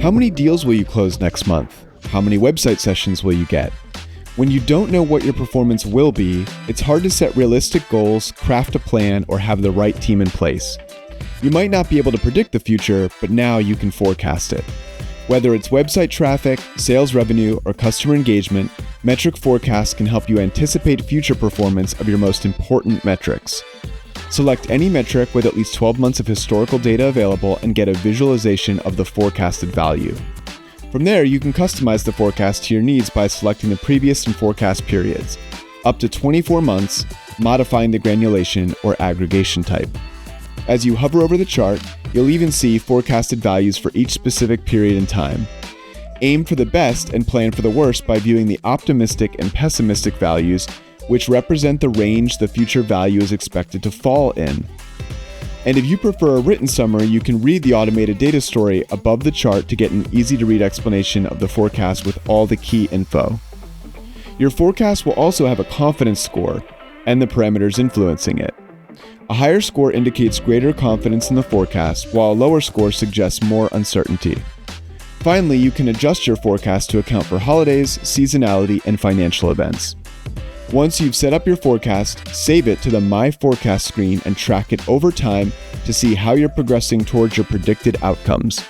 How many deals will you close next month? How many website sessions will you get? When you don't know what your performance will be, it's hard to set realistic goals, craft a plan, or have the right team in place. You might not be able to predict the future, but now you can forecast it. Whether it's website traffic, sales revenue, or customer engagement, metric forecasts can help you anticipate future performance of your most important metrics. Select any metric with at least 12 months of historical data available and get a visualization of the forecasted value. From there, you can customize the forecast to your needs by selecting the previous and forecast periods, up to 24 months, modifying the granulation or aggregation type. As you hover over the chart, you'll even see forecasted values for each specific period in time. Aim for the best and plan for the worst by viewing the optimistic and pessimistic values, which represent the range the future value is expected to fall in. And if you prefer a written summary, you can read the automated data story above the chart to get an easy-to-read explanation of the forecast with all the key info. Your forecast will also have a confidence score and the parameters influencing it. A higher score indicates greater confidence in the forecast, while a lower score suggests more uncertainty. Finally, you can adjust your forecast to account for holidays, seasonality, and financial events. Once you've set up your forecast, save it to the My Forecast screen and track it over time to see how you're progressing towards your predicted outcomes.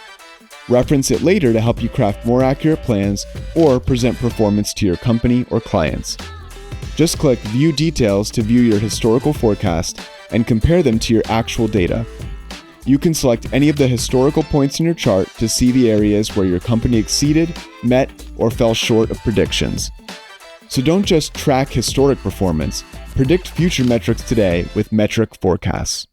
Reference it later to help you craft more accurate plans or present performance to your company or clients. Just click View Details to view your historical forecast and compare them to your actual data. You can select any of the historical points in your chart to see the areas where your company exceeded, met, or fell short of predictions. So don't just track historic performance, predict future metrics today with metric forecasts.